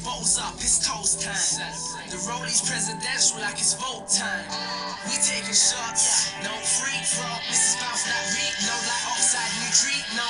bottles up, it's toast time. The rollies presidential like it's vote time. We taking shots, no free throw. Mrs. Bounce like reek, no like offside, new treat, no.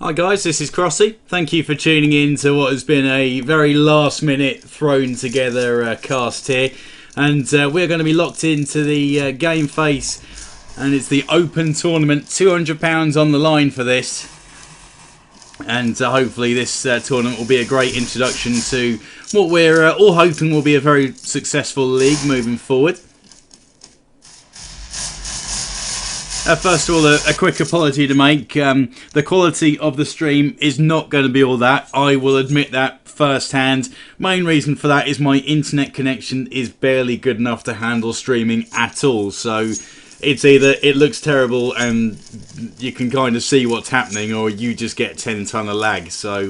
Hi guys, this is Crossy. Thank you for tuning in to what has been a very last minute thrown together cast here. And we're going to be locked into the Gameface, and it's the open tournament, £200 on the line for this. And hopefully this tournament will be a great introduction to what we're all hoping will be a very successful league moving forward. First of all, a quick apology to make. The quality of the stream is not going to be all that. I will admit that firsthand. Main reason for that is my internet connection is barely good enough to handle streaming at all. So it's either it looks terrible and you can kind of see what's happening, or you just get 10 ton of lag. So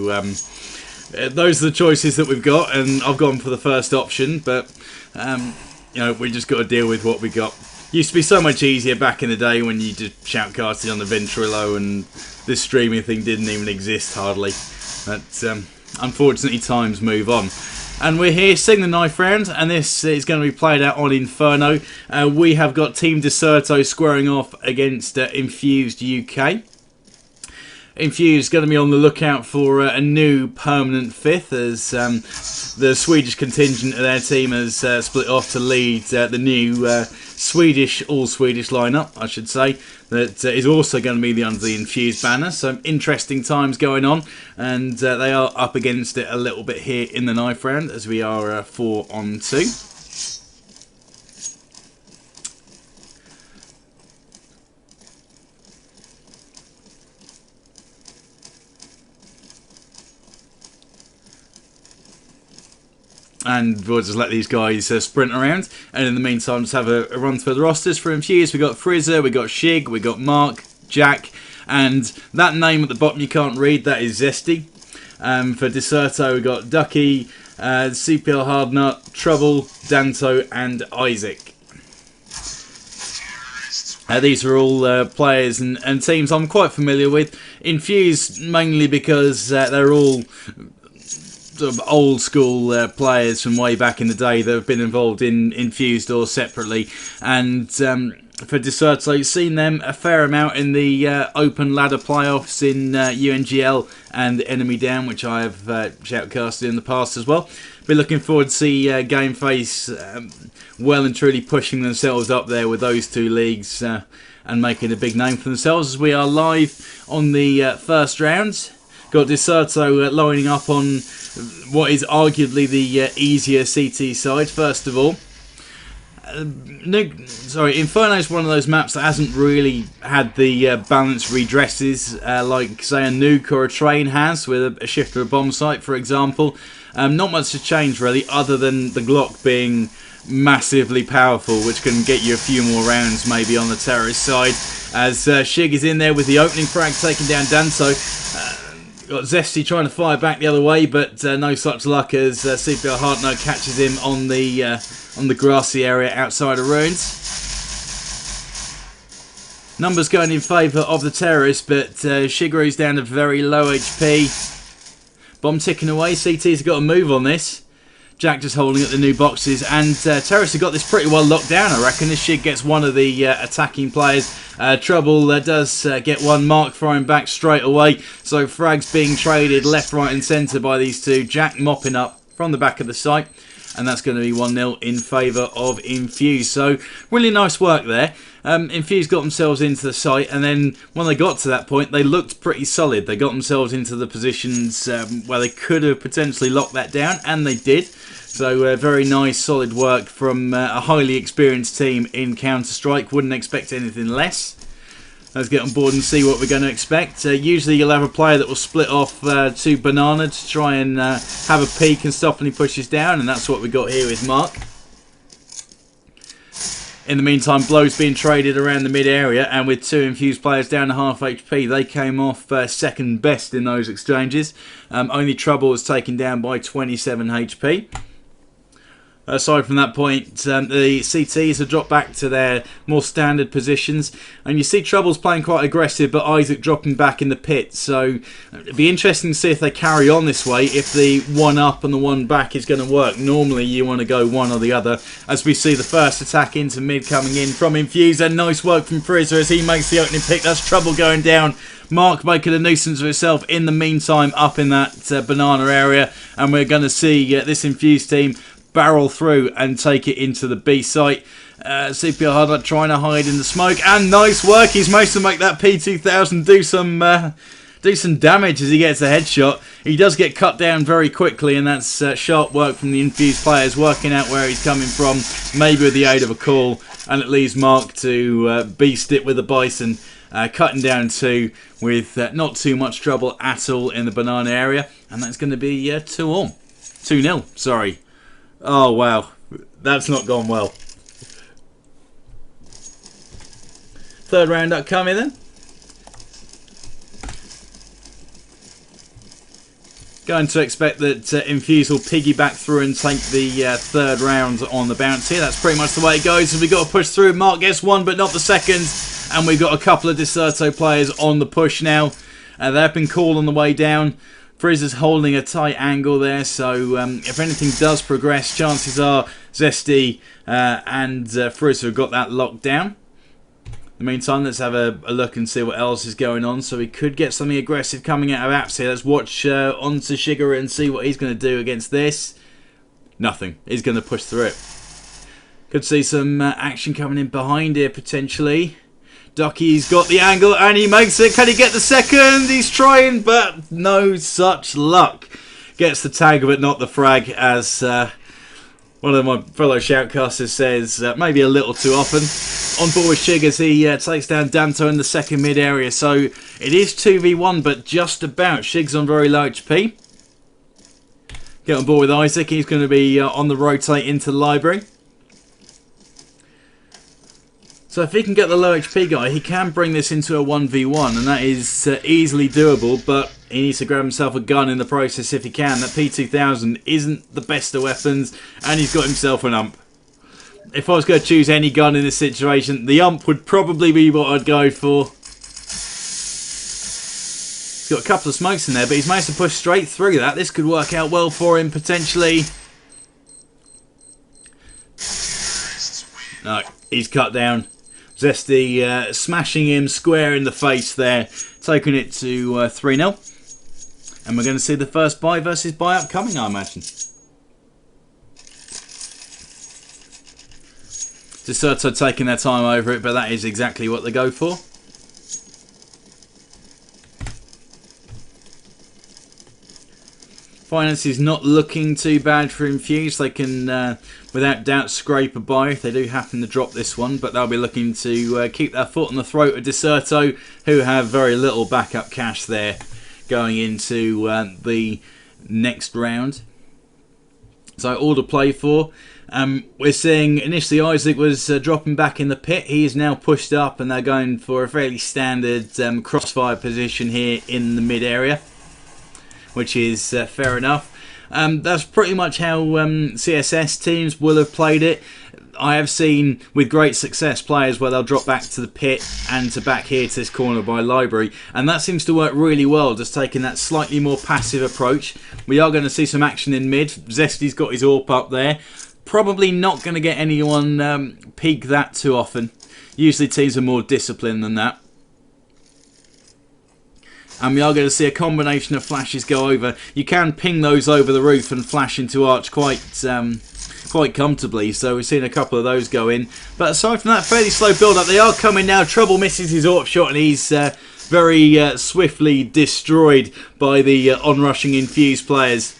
those are the choices that we've got, and I've gone for the first option. But you know, we just got to deal with what we got. Used to be so much easier back in the day when you just shoutcasted on the Ventrilo and this streaming thing didn't even exist hardly. But unfortunately times move on. And we're here, Sing the Knife Round, and this is going to be played out on Inferno. We have got Team Decerto squaring off against Infused UK. Infused going to be on the lookout for a new permanent fifth, as the Swedish contingent of their team has split off to lead the new all-Swedish lineup, I should say, that is also going to be under the Infused banner. So interesting times going on, and they are up against it a little bit here in the knife round, as we are 4-on-2. And we'll just let these guys sprint around. And in the meantime, just have a run through the rosters for Infused. We've got Frizzer, we've got Shig, we've got Mark, Jack. And that name at the bottom you can't read, that is Zesty. For Decerto, we've got Ducky, CPL Hardnut, Trouble, Danto, and Isaac. These are all players and teams I'm quite familiar with. Infused mainly because they're all sort of old school players from way back in the day that have been involved in Infused or separately. And for Decerto, seen them a fair amount in the open ladder playoffs in UNGL and Enemy Down, which I have shoutcasted in the past as well. Be looking forward to see Gameface well and truly pushing themselves up there with those two leagues and making a big name for themselves, as we are live on the first round. Got Decerto lining up on what is arguably the easier CT side, first of all. Inferno is one of those maps that hasn't really had the balanced redresses like, say, a nuke or a train has, with a shift or a bomb site, for example. Not much to change, really, other than the Glock being massively powerful, which can get you a few more rounds, maybe, on the terrorist side. As Shig is in there with the opening frag, taking down Danto. Got Zesty trying to fire back the other way, but no such luck, as CPR Hardno catches him on the grassy area outside of ruins. Numbers going in favour of the terrorists, but Shigeru's down to very low HP. Bomb ticking away. CT's got a move on this. Jack just holding up the new boxes, and terrorists have got this pretty well locked down, I reckon. This Shig gets one of the attacking players. Trouble does get one. Mark throwing back straight away. So frags being traded left, right and centre by these two. Jack mopping up from the back of the site. And that's going to be 1-0 in favour of Infused. So really nice work there. Infused got themselves into the site, and then when they got to that point, they looked pretty solid. They got themselves into the positions where they could have potentially locked that down, and they did. So very nice, solid work from a highly experienced team in Counter-Strike. Wouldn't expect anything less. Let's get on board and see what we're going to expect. Usually you'll have a player that will split off to Banana to try and have a peek and stop when he pushes down, and that's what we got here with Mark. In the meantime, blows being traded around the mid area, and with two Infused players down to half HP, they came off second best in those exchanges. Only Trouble was taken down by 27 HP. Aside from that point, the CTs have dropped back to their more standard positions, and you see Trouble's playing quite aggressive, but Isaac dropping back in the pit. So it'd be interesting to see if they carry on this way, if the one up and the one back is going to work. Normally you want to go one or the other, as we see the first attack into mid coming in from Infused, and nice work from Frizzer as he makes the opening pick. That's Trouble going down. Mark making a nuisance of himself in the meantime up in that banana area, and we're going to see this Infused team barrel through and take it into the B site. CPR Hardnut trying to hide in the smoke, and nice work. He's managed to make that P2000 do some damage as he gets a headshot. He does get cut down very quickly, and that's sharp work from the Infused players, working out where he's coming from, maybe with the aid of a call, and it leaves Mark to beast it with the Bison, cutting down 2 with not too much trouble at all in the banana area, and that's going to be 2-0, sorry. Oh wow, that's not gone well. Third round upcoming then. Going to expect that Infuse will piggyback through and take the third round on the bounce here. That's pretty much the way it goes. And we've got to push through. Mark gets 1, but not the second. And we've got a couple of Decerto players on the push now. They've been called on the way down. Frizzer's holding a tight angle there, so if anything does progress, chances are Zesty and Frizzer have got that locked down. In the meantime, let's have a look and see what else is going on. So we could get something aggressive coming out of Apps here. Let's watch onto Shigeru and see what he's going to do against this. Nothing. He's going to push through it. Could see some action coming in behind here potentially. Ducky's got the angle and he makes it. Can he get the second? He's trying, but no such luck. Gets the tag but not the frag, as one of my fellow shoutcasters says, maybe a little too often. On board with Shig as he takes down Danto in the second mid area. So it is 2v1, but just about. Shig's on very low HP. Get on board with Isaac. He's going to be on the rotate into the library. So if he can get the low HP guy, he can bring this into a 1v1, and that is easily doable, but he needs to grab himself a gun in the process if he can. That P2000 isn't the best of weapons, and he's got himself an ump. If I was going to choose any gun in this situation, the ump would probably be what I'd go for. He's got a couple of smokes in there, but he's managed to push straight through that. This could work out well for him, potentially. No, he's cut down. Zesty smashing him square in the face there, taking it to 3-0. And we're going to see the first buy versus buy upcoming, I imagine. Decerto taking their time over it, but that is exactly what they go for. Finance is not looking too bad for Infused. They can, without doubt, scrape a buy if they do happen to drop this one. But they'll be looking to keep their foot on the throat of Decerto, who have very little backup cash there going into the next round. So all to play for. We're seeing initially Isaac was dropping back in the pit. He is now pushed up, and they're going for a fairly standard crossfire position here in the mid area, which is fair enough. That's pretty much how CSS teams will have played it. I have seen with great success players where they'll drop back to the pit and to back here to this corner by library, and that seems to work really well, just taking that slightly more passive approach. We are going to see some action in mid. Zesty's got his AWP up there. Probably not going to get anyone peek that too often. Usually teams are more disciplined than that. And we are going to see a combination of flashes go over. You can ping those over the roof and flash into Arch quite comfortably. So we've seen a couple of those go in. But aside from that, fairly slow build-up. They are coming now. Trouble misses his AWP shot, and he's very swiftly destroyed by the onrushing Infused players.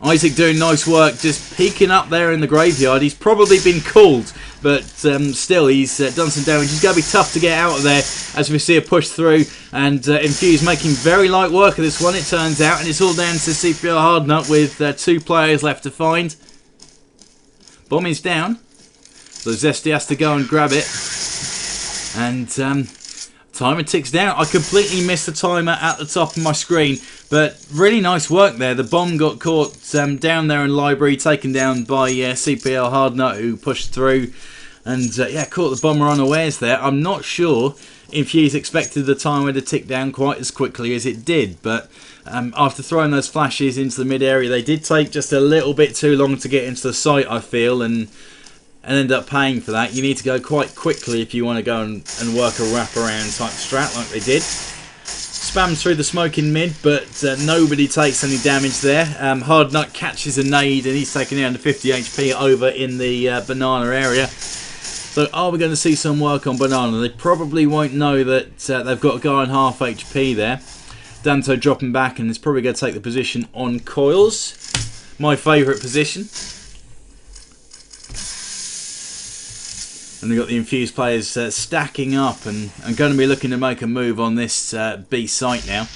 Isaac doing nice work, just peeking up there in the graveyard. He's probably been called, but still he's done some damage. He's going to be tough to get out of there as we see a push through, and Infused making very light work of this one, it turns out, and it's all down to CPR Hardnut with 2 players left to find. Bomb is down, so Zesty has to go and grab it, and timer ticks down. I completely missed the timer at the top of my screen, But really nice work there. The bomb got caught down there in library, taken down by CPL Hardnut, who pushed through and yeah, caught the bomber unawares there. I'm not sure Infused expected the timer to tick down quite as quickly as it did, but after throwing those flashes into the mid area, they did take just a little bit too long to get into the site, I feel, and end up paying for that. You need to go quite quickly if you want to go and work a wraparound type strat like they did. Spams through the smoke in mid, but nobody takes any damage there. Hardnut catches a nade and he's taken down to 50 HP over in the banana area. So are we going to see some work on banana? They probably won't know that they've got a guy on half HP there. Danto dropping back and is probably going to take the position on coils. My favourite position. And we've got the Infused players stacking up and going to be looking to make a move on this B site now.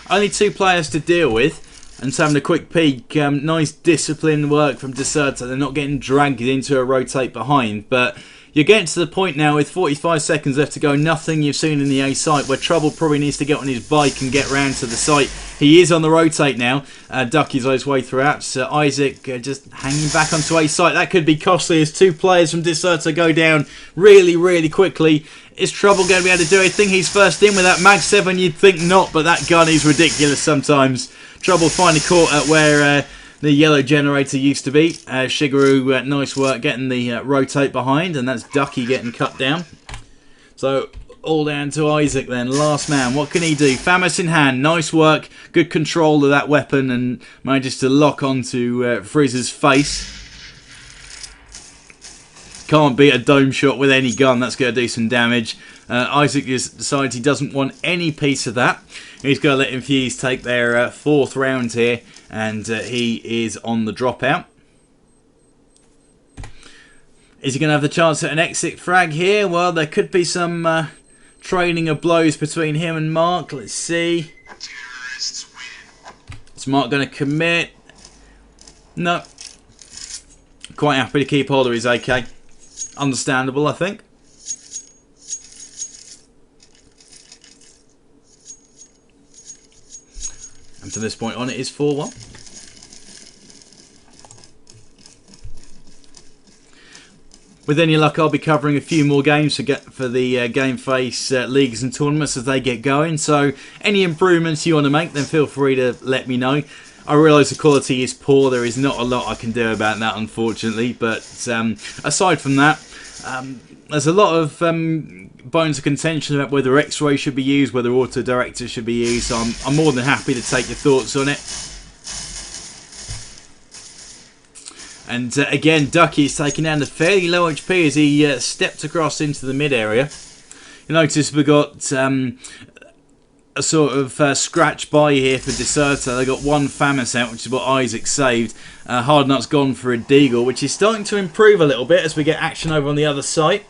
Only 2 players to deal with. And so having a quick peek, nice disciplined work from Decerto. They're not getting dragged into a rotate behind. But you're getting to the point now with 45 seconds left to go. Nothing you've seen in the A site where Trouble probably needs to get on his bike and get round to the site. He is on the rotate now. Ducky's on his way throughout. So Isaac just hanging back onto A site. That could be costly as 2 players from Decerto go down really, really quickly. Is Trouble going to be able to do anything? He's first in with that Mag 7. You'd think not, but that gun is ridiculous sometimes. Trouble finally caught at where the yellow generator used to be. Shigeru, nice work getting the rotate behind, and that's Ducky getting cut down. So all down to Isaac then, last man. What can he do? Famas in hand, nice work, good control of that weapon, and manages to lock onto Frizz's face. Can't beat a dome shot with any gun, that's going to do some damage. Isaac just decides he doesn't want any piece of that. He's going to let Infused take their 4th round here, and he is on the dropout. Is he going to have the chance at an exit frag here? Well, there could be some trading of blows between him and Mark. Let's see. Is Mark going to commit? No. Quite happy to keep hold of his AK. Understandable, I think. And from this point on, it is 4-1. With any luck, I'll be covering a few more games for the Gameface leagues and tournaments as they get going. So any improvements you want to make, then feel free to let me know. I realise the quality is poor. There is not a lot I can do about that, unfortunately. But aside from that, there's a lot of bones of contention about whether X-Ray should be used, whether Auto Director should be used. So I'm more than happy to take your thoughts on it. And again, Ducky is taking down to fairly low HP as he stepped across into the mid area. You notice we've got a sort of scratch by here for Decerto. They got 1 Famas out, which is what Isaac saved. Hardnut's gone for a Deagle, which is starting to improve a little bit as we get action over on the other side.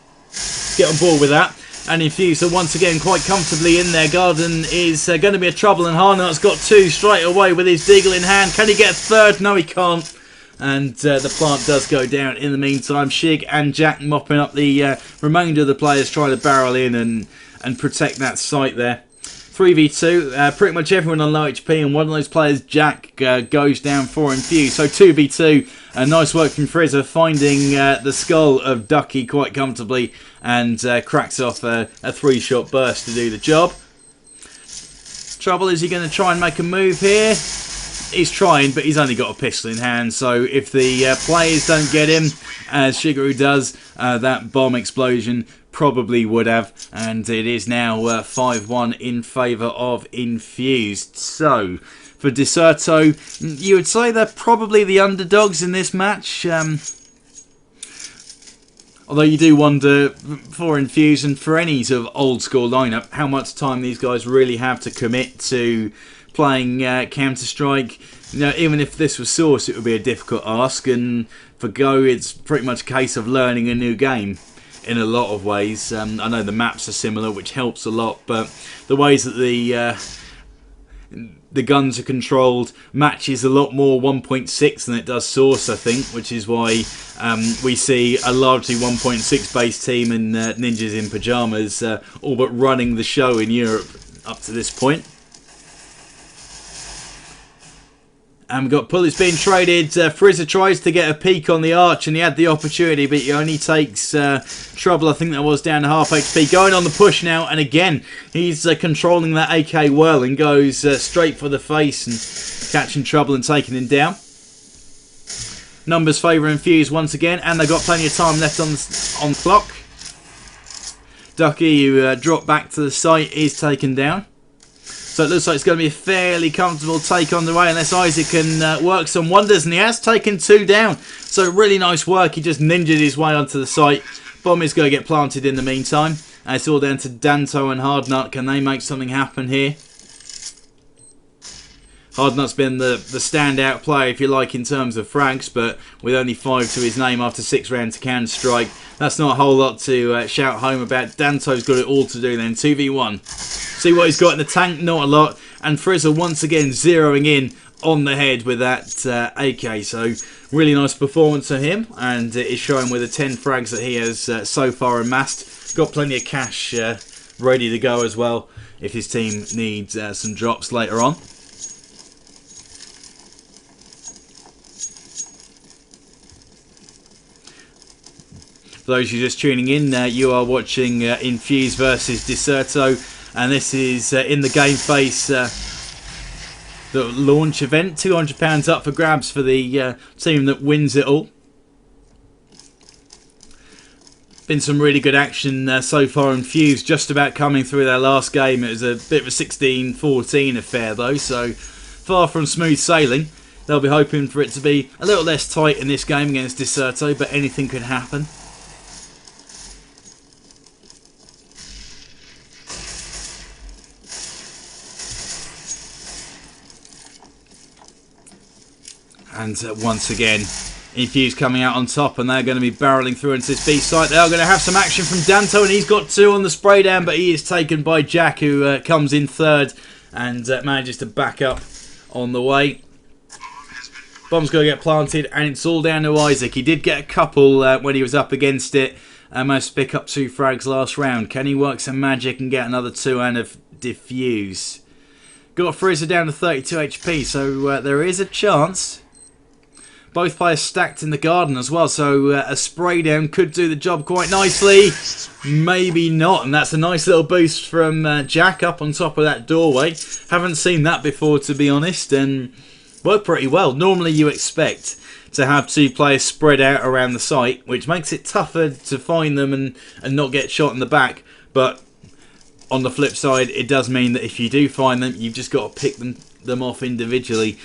Get on board with that. And Infused are once again quite comfortably in there. Garden is going to be a trouble, and Hardnut's got 2 straight away with his Deagle in hand. Can he get a 3rd? No, he can't. And the plant does go down in the meantime. Shig and Jack mopping up the remainder of the players trying to barrel in and protect that site there. 3v2, pretty much everyone on low HP, and one of those players, Jack, goes down for Infused. So 2v2, nice work from Frizzer finding the skull of Ducky quite comfortably and cracks off a 3-shot burst to do the job. Trouble, is he going to try and make a move here? He's trying, but he's only got a pistol in hand, so if the players don't get him, as Shigeru does, that bomb explosion probably would have, and it is now 5-1 in favour of Infused. So, for Decerto, you would say they're probably the underdogs in this match, although you do wonder, for Infused and for any sort of old school lineup, how much time these guys really have to commit to playing Counter-Strike. You know, even if this was Source, it would be a difficult ask, and for Go, it's pretty much a case of learning a new game in a lot of ways. I know the maps are similar, which helps a lot, but the ways that the guns are controlled matches a lot more 1.6 than it does Source, I think, which is why we see a largely 1.6 based team in Ninjas in Pyjamas all but running the show in Europe up to this point. And we've got bullets being traded. Frizzer tries to get a peek on the arch, and he had the opportunity, but he only takes trouble. I think that was down to half HP. Going on the push now, and again, he's controlling that AK well and goes straight for the face and catching trouble and taking him down. Numbers favour Infused once again, and they've got plenty of time left on clock. Ducky, who dropped back to the site, is taken down. So it looks like it's going to be a fairly comfortable take on the way, unless Isaac can work some wonders, and he has taken 2 down. So really nice work. He just ninjaed his way onto the site. Bomb is going to get planted in the meantime. And it's all down to Danto and Hardnut. Can they make something happen here? Hardnut's been the standout player, if you like, in terms of frags, but with only 5 to his name after 6 rounds to Counter-Strike, that's not a whole lot to shout home about. Danto's got it all to do then. 2v1. See what he's got in the tank? Not a lot. And Frizzer once again zeroing in on the head with that AK. So really nice performance for him, and it is showing with the 10 frags that he has so far amassed. Got plenty of cash ready to go as well if his team needs some drops later on. For those of you just tuning in, you are watching Infused versus Decerto, and this is in the Gameface the launch event. £200 up for grabs for the team that wins it all. Been some really good action so far. Infused just about coming through their last game. It was a bit of a 16-14 affair though, so far from smooth sailing. They'll be hoping for it to be a little less tight in this game against Decerto, but anything could happen. And once again, Infused coming out on top, and they're going to be barreling through into this B site. They are going to have some action from Danto, and he's got 2 on the spray down, but he is taken by Jack, who comes in third and manages to back up on the way. Bomb's going to get planted, and it's all down to Isaac. He did get a couple when he was up against it, and managed to pick up 2 frags last round. Can he work some magic and get another 2 and of defuse? Got Frizzer down to 32 HP, so there is a chance. Both players stacked in the garden as well, so a spray down could do the job quite nicely. Maybe not, and that's a nice little boost from Jack up on top of that doorway. Haven't seen that before, to be honest, and worked pretty well. Normally you expect to have 2 players spread out around the site, which makes it tougher to find them and not get shot in the back, but on the flip side, it does mean that if you do find them, you've just got to pick them off individually.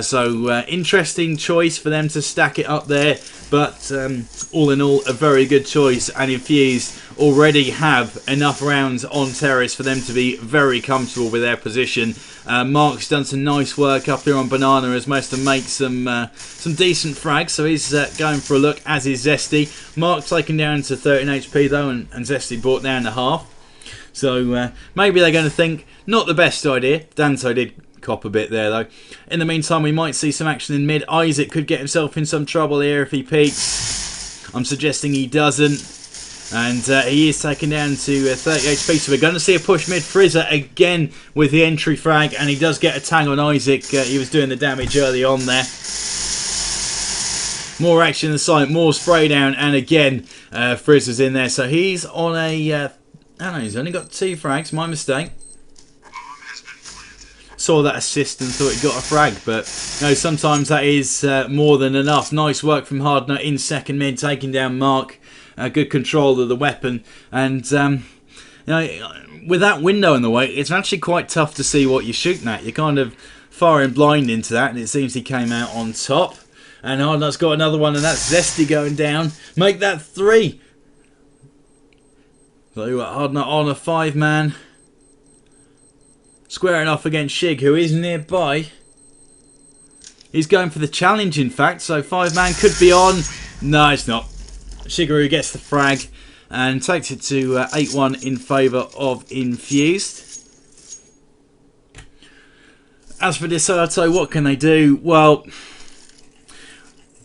So interesting choice for them to stack it up there, but all in all a very good choice, and Infused already have enough rounds on terrace for them to be very comfortable with their position. Mark's done some nice work up here on Banana, has managed to make some decent frags, so he's going for a look, as is Zesty. Mark taken down to 13 HP though, and Zesty brought down to half. So maybe they're going to think, not the best idea. Danto did cop a bit there though. In the meantime, we might see some action in mid. Isaac could get himself in some trouble here if he peeks. I'm suggesting he doesn't. And he is taken down to 30 HP. So we're going to see a push mid. Frizzer again with the entry frag. And he does get a tang on Isaac. He was doing the damage early on there. More action in the site. More spray down. And again, Frizzer's in there. So he's on a... I don't know, he's only got 2 frags. My mistake. Saw that assist and thought he got a frag, but you know, sometimes that is more than enough. Nice work from Hardnut in second mid, taking down Mark. Good control of the weapon, and you know, with that window in the way, it's actually quite tough to see what you're shooting at. You're kind of firing blind into that, and it seems he came out on top. And Hardnut's got another one, and that's Zesty going down. Make that 3. So Hardnut on a 5-man. Squaring off against Shig, who is nearby. He's going for the challenge, in fact, so 5-man could be on. No, it's not. Shigeru gets the frag and takes it to 8-1 in favour of Infused. As for Decerto, what can they do? Well,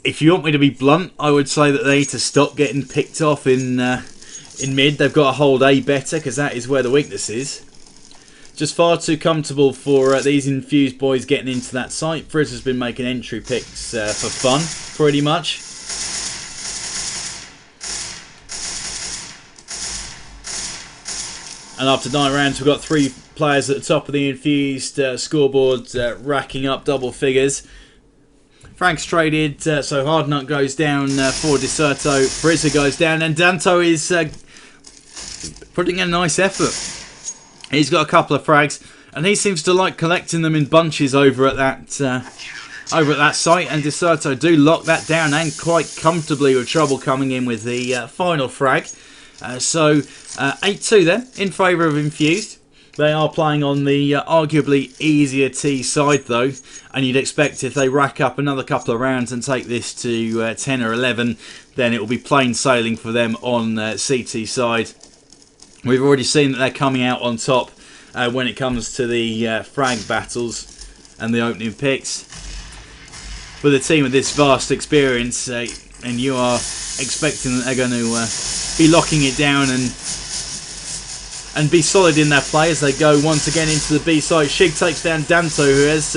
if you want me to be blunt, I would say that they need to stop getting picked off in mid. They've got to hold A better, because that is where the weakness is. just far too comfortable for these Infused boys getting into that site. Frizz has been making entry picks for fun, pretty much. And after 9 rounds, we've got 3 players at the top of the Infused scoreboard, racking up double figures. Frank's traded, so Hardnut goes down for Decerto. Frizzer goes down, and Danto is putting in a nice effort. He's got a couple of frags, and he seems to like collecting them in bunches over at that site. And Decerto do lock that down, and quite comfortably, with Trouble coming in with the final frag. So 8-2 then in favour of Infused. They are playing on the arguably easier T side though, and you'd expect if they rack up another couple of rounds and take this to 10 or 11, then it will be plain sailing for them on CT side. We've already seen that they're coming out on top when it comes to the frag battles and the opening picks. With a team with this vast experience, and you are expecting that they're going to be locking it down and be solid in their play as they go once again into the B side. Shig takes down Danto, who has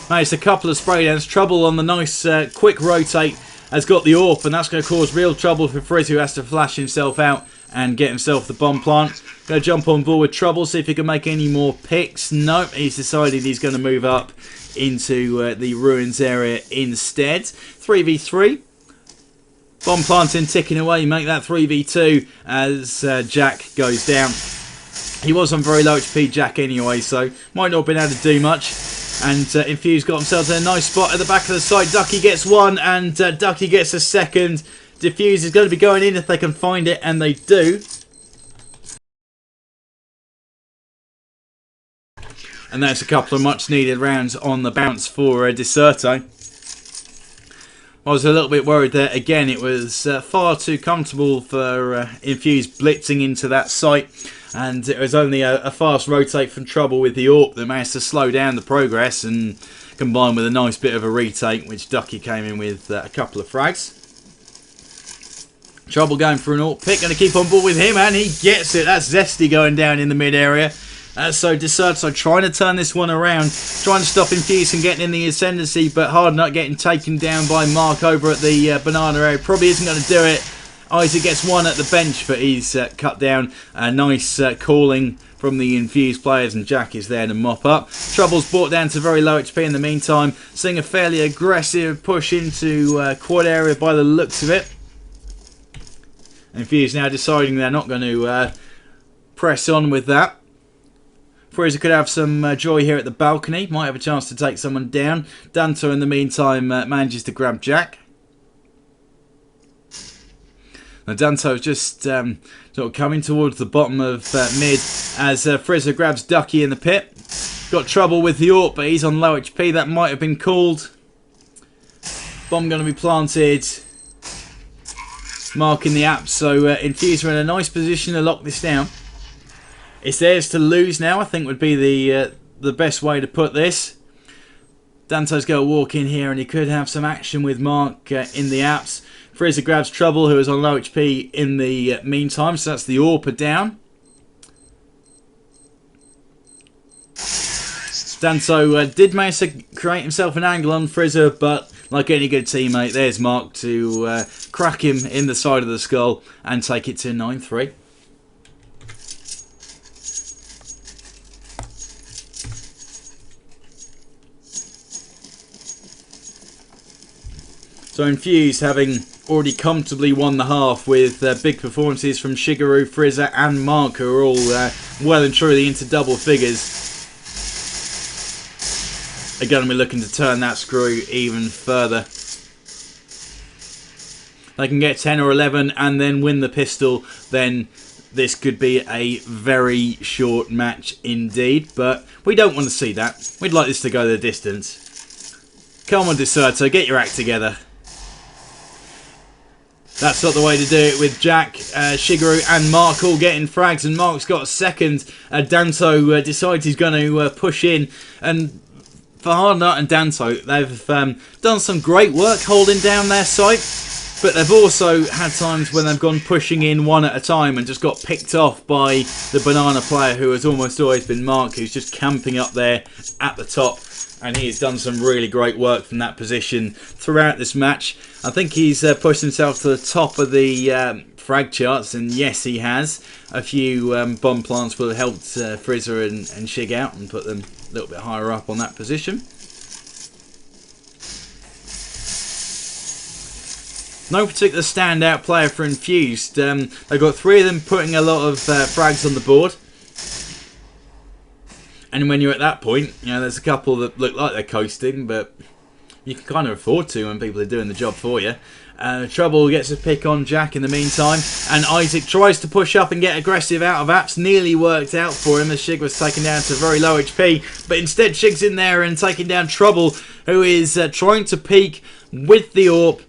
managed a couple of spray downs. Trouble on the nice quick rotate has got the AWP, and that's going to cause real trouble for Frizz, who has to flash himself out and get himself the bomb plant. Going to jump on board with Trouble, see if he can make any more picks. Nope, he's decided he's going to move up into the ruins area instead. 3v3. Bomb planting ticking away, make that 3v2 as Jack goes down. He was on very low HP, Jack, anyway, so might not have been able to do much. And Infused got themselves in a nice spot at the back of the site. Ducky gets one, and Ducky gets a second. Diffuse is going to be going in if they can find it, and they do. And that's a couple of much needed rounds on the bounce for Decerto. I was a little bit worried there. Again, it was far too comfortable for Infused blitzing into that site. And it was only a fast rotate from Trouble with the AWP that managed to slow down the progress, and combined with a nice bit of a retake, which Ducky came in with a couple of frags. Trouble going for an AWP pick, going to keep on board with him, and he gets it. That's Zesty going down in the mid area. So Decerto trying to turn this one around, trying to stop Infused from getting in the ascendancy, but Hardnut getting taken down by Mark over at the banana area. Probably isn't going to do it. Isaac gets one at the bench, but he's cut down. Nice calling from the Infused players, and Jack is there to mop up. Trouble's brought down to very low HP in the meantime, seeing a fairly aggressive push into quad area by the looks of it. Infused now deciding they're not going to press on with that. Fraser could have some joy here at the balcony. Might have a chance to take someone down. Danto in the meantime manages to grab Jack. Now Danto's just sort of coming towards the bottom of mid as Fraser grabs Ducky in the pit. Got trouble with the AWP, but he's on low HP. That might have been called. Bomb going to be planted. Marking the app, so Infused are in a nice position to lock this down. It's theirs to lose now, I think would be the best way to put this. Danto's going to walk in here, and he could have some action with Mark in the apps. Fraser grabs Trouble, who is on low HP in the meantime, so that's the AWP down. Danto did manage to create himself an angle on Fraser, but like any good teammate, there's Mark to crack him in the side of the skull and take it to 9-3. So Infused, having already comfortably won the half with big performances from Shigeru, Frizzer and Mark, who are all well and truly into double figures, are going to be looking to turn that screw even further. They can get 10 or 11 and then win the pistol, then this could be a very short match indeed, but we don't want to see that. We'd like this to go the distance. Come on, Decerto, get your act together. That's not the way to do it with Jack, Shigeru and Mark all getting frags, and Mark's got a second. Danto decides he's going to push in, and for Hardnut and Danto, they've done some great work holding down their site. But they've also had times when they've gone pushing in one at a time and just got picked off by the banana player, who has almost always been Mark, who's just camping up there at the top. And he has done some really great work from that position throughout this match. I think he's pushed himself to the top of the frag charts, and yes, he has. A few bomb plants will have helped Frizzer and Shig out and put them a little bit higher up on that position. No particular standout player for Infused. They've got 3 of them putting a lot of frags on the board. And when you're at that point, you know, there's a couple that look like they're coasting, but you can kind of afford to when people are doing the job for you. Trouble gets a pick on Jack in the meantime, and Isaac tries to push up and get aggressive out of apps. Nearly worked out for him as Shig was taken down to very low HP, but instead Shig's in there and taking down Trouble, who is trying to peek with the AWP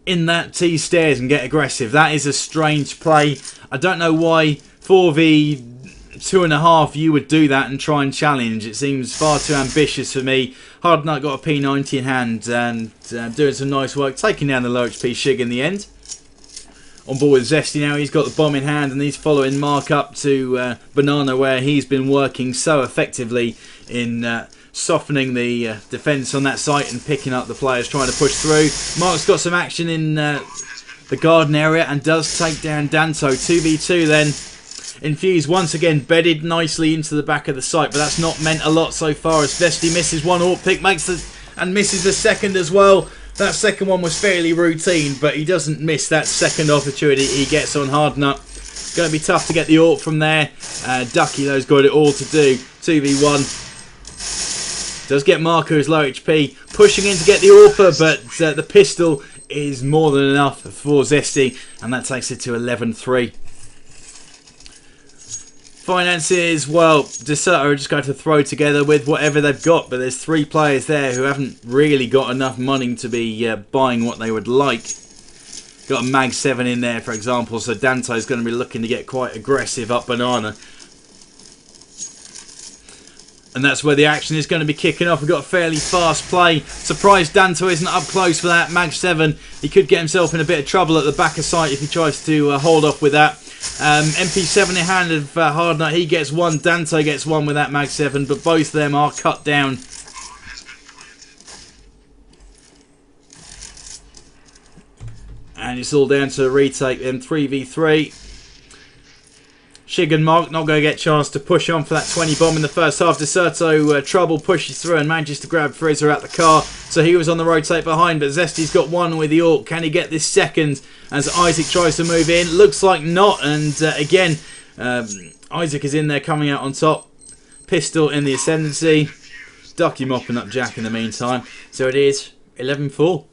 in that T stairs and get aggressive. That is a strange play. I don't know why 4v2.5 you would do that and try and challenge. It seems far too ambitious for me. Hard Nut got a P90 in hand and doing some nice work, taking down the low HP Shig in the end. On board with Zesty now, he's got the bomb in hand and he's following Mark up to Banana, where he's been working so effectively in softening the defence on that site and picking up the players trying to push through. Mark's got some action in the garden area and does take down Danto. 2v2 then. Infused once again bedded nicely into the back of the site, but that's not meant a lot so far as Vesty misses one AWP pick, and misses the second as well. That second one was fairly routine, but he doesn't miss that second opportunity he gets on Hard Nut. Going to be tough to get the AWP from there. Ducky though's got it all to do. 2v1. Does get Marco, who's low HP, pushing in to get the AWPer, but the pistol is more than enough for Zesty, and that takes it to 11-3. Finances, well, Decerto are just going to throw together with whatever they've got, but there's 3 players there who haven't really got enough money to be buying what they would like. Got a Mag 7 in there, for example, so Danto's going to be looking to get quite aggressive up Banana. And that's where the action is going to be kicking off. We've got a fairly fast play. Surprised Danto isn't up close for that Mag 7. He could get himself in a bit of trouble at the back of sight if he tries to hold off with that. MP7 in hand of Hard Nut. He gets one. Danto gets one with that Mag 7, but both of them are cut down. And it's all down to a retake then. 3v3. Shig and Mark not going to get a chance to push on for that 20 bomb in the first half. Decerto Trouble pushes through and manages to grab Frizzer out the car. So he was on the rotate behind, but Zesty's got one with the AWP. Can he get this second as Isaac tries to move in? Looks like not. And again, Isaac is in there coming out on top. Pistol in the ascendancy. Ducky mopping up Jack in the meantime. So it is 11-4.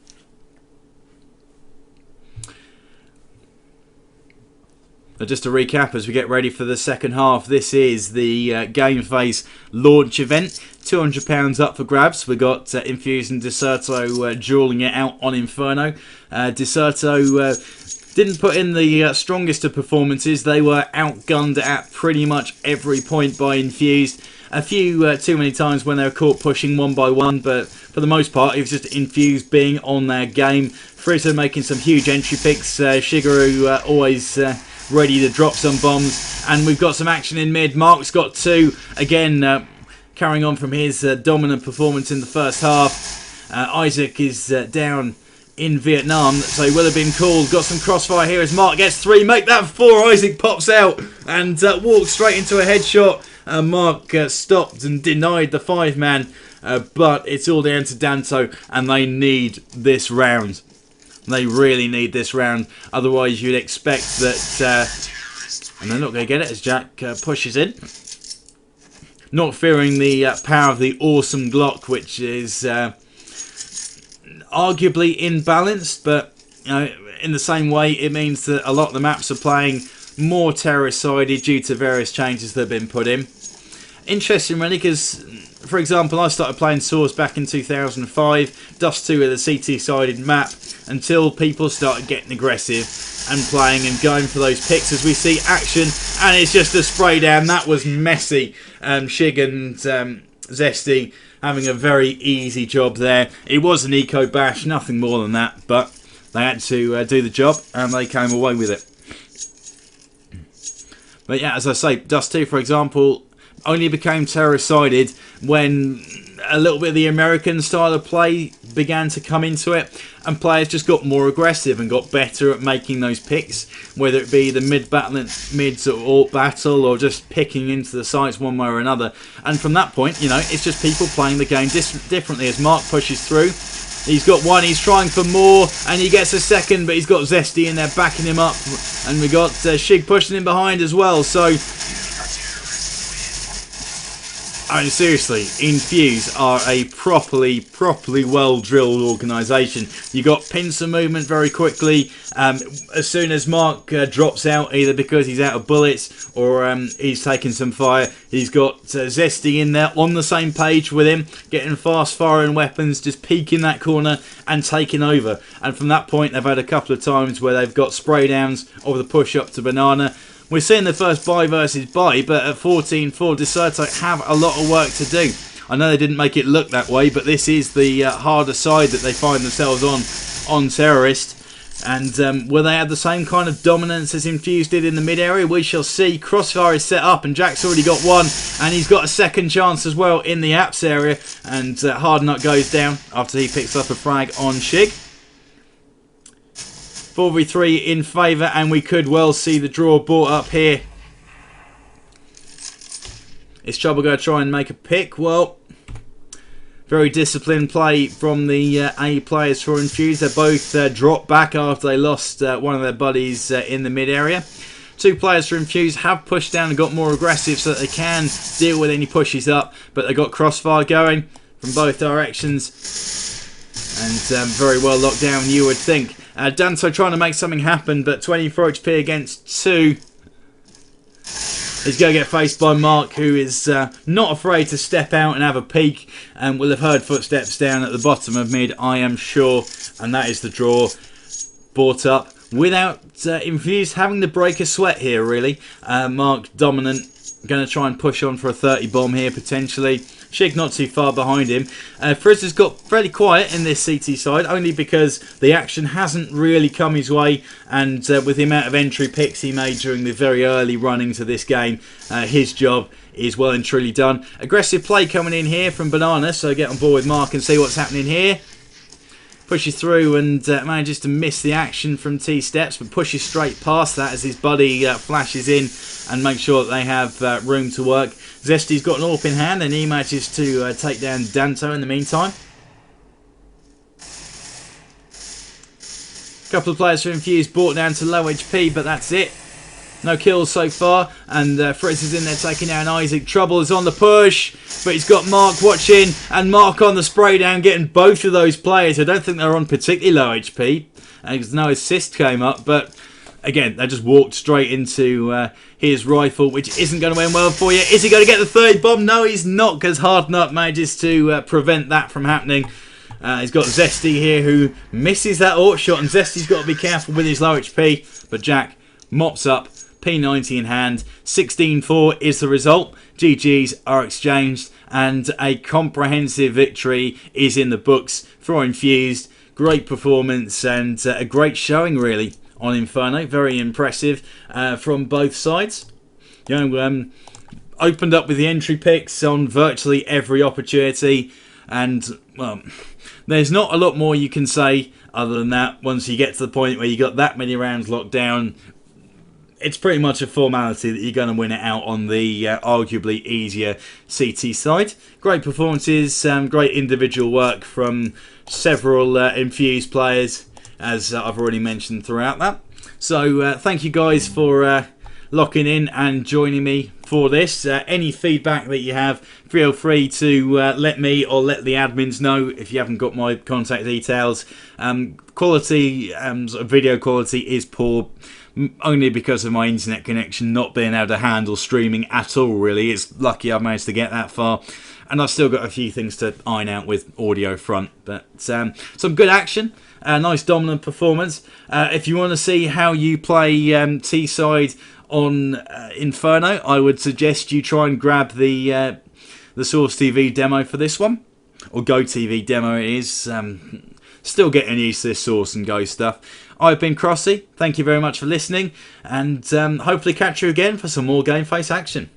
Just to recap as we get ready for the second half, this is the Gameface launch event. £200 up for grabs. We've got Infused and Decerto dueling it out on Inferno. Decerto didn't put in the strongest of performances. They were outgunned at pretty much every point by Infused. A few too many times when they were caught pushing one by one, but for the most part it was just Infused being on their game. Frizzer making some huge entry picks. Shigeru always ready to drop some bombs, and we've got some action in mid. Mark's got 2 again, carrying on from his dominant performance in the first half. Isaac is down in Vietnam, so he will have been called. Got some crossfire here as Mark gets 3, make that 4. Isaac pops out and walks straight into a headshot. Mark stopped and denied the 5-man, but it's all down to Danto, and they need this round. They really need this round, otherwise you'd expect that, and they're not going to get it as Jack pushes in. Not fearing the power of the awesome Glock, which is arguably imbalanced, but you know, in the same way it means that a lot of the maps are playing more terrorist-sided due to various changes that have been put in. Interesting really, because for example I started playing Source back in 2005, Dust 2 with a CT-sided map, until people started getting aggressive and playing and going for those picks as we see action, and it's just a spray down. That was messy. Shig and Zesty having a very easy job there. It was an eco bash, nothing more than that, but they had to do the job, and they came away with it. But yeah, as I say, Dust 2, for example, only became terrorist-sided when a little bit of the American style of play began to come into it, and players just got more aggressive and got better at making those picks, whether it be the mids or battle, or just picking into the sites one way or another. And from that point, you know, it's just people playing the game differently. As Mark pushes through, he's got one, he's trying for more, and he gets a second, but he's got Zesty in there backing him up, and we got Shig pushing him behind as well. So I mean, seriously, Infused are a properly well-drilled organisation. You got pincer movement very quickly. As soon as Mark drops out, either because he's out of bullets or he's taking some fire, he's got Zesty in there on the same page with him, getting fast-firing weapons, just peeking that corner and taking over. And from that point, they've had a couple of times where they've got spray downs over the push-up to Banana. We're seeing the first buy versus buy, but at 14-4, Decerto have a lot of work to do. I know they didn't make it look that way, but this is the harder side that they find themselves on Terrorist. And will they have the same kind of dominance as Infused did in the mid area? We shall see. Crossfire is set up, and Jack's already got one, and he's got a second chance as well in the apps area. And Hard Nut goes down after he picks up a frag on Shig. 4v3 in favour, and we could well see the draw brought up here. Is Trouble going to try and make a pick? Well, very disciplined play from the A players for Infused. They both dropped back after they lost one of their buddies in the mid area. Two players for Infused have pushed down and got more aggressive so that they can deal with any pushes up, but they got Crossfire going from both directions, and very well locked down, you would think. Danto trying to make something happen, but 24 HP against 2. He's going to get faced by Mark, who is not afraid to step out and have a peek, and will have heard footsteps down at the bottom of mid, I am sure. And that is the draw brought up without Infused having to break a sweat here, really. Mark dominant, going to try and push on for a 30 bomb here, potentially. Shig not too far behind him. Frizz has got fairly quiet in this CT side, only because the action hasn't really come his way, and with the amount of entry picks he made during the very early runnings of this game, his job is well and truly done. Aggressive play coming in here from Banana, so get on board with Mark and see what's happening here. Pushes through and manages to miss the action from T-steps, but pushes straight past that as his buddy flashes in and makes sure that they have room to work. Zesty's got an AWP in hand, and he manages to take down Danto in the meantime. A couple of players for Infused brought down to low HP, but that's it. No kills so far, and Fritz is in there taking down Isaac. Trouble is on the push, but he's got Mark watching, and Mark on the spray down, getting both of those players. I don't think they're on particularly low HP, and no assist came up, but again, they just walked straight into his rifle, which isn't going to end well for you. Is he going to get the third bomb? No, he's not, because Hard Nut manages to prevent that from happening. He's got Zesty here, who misses that AWP shot, and Zesty's got to be careful with his low HP, but Jack mops up. P90 in hand. 16-4 is the result. GGs are exchanged, and a comprehensive victory is in the books for Infused. Great performance and a great showing, really, on Inferno. Very impressive from both sides. You know, opened up with the entry picks on virtually every opportunity, and well, there's not a lot more you can say other than that. Once you get to the point where you got that many rounds locked down, it's pretty much a formality that you're going to win it out on the arguably easier CT side. Great performances, great individual work from several Infused players, as I've already mentioned throughout that. So thank you guys for locking in and joining me for this. Any feedback that you have, feel free to let me or let the admins know if you haven't got my contact details. Quality, sort of video quality is poor, only because of my internet connection not being able to handle streaming at all, really. It's lucky I've managed to get that far, and I've still got a few things to iron out with audio front, but some good action, nice dominant performance. If you want to see how you play T-side on Inferno, I would suggest you try and grab the Source TV demo for this one, or Go TV demo it is. Still getting used to this Source and Go stuff. I've been Crossy. Thank you very much for listening, and hopefully catch you again for some more Gameface action.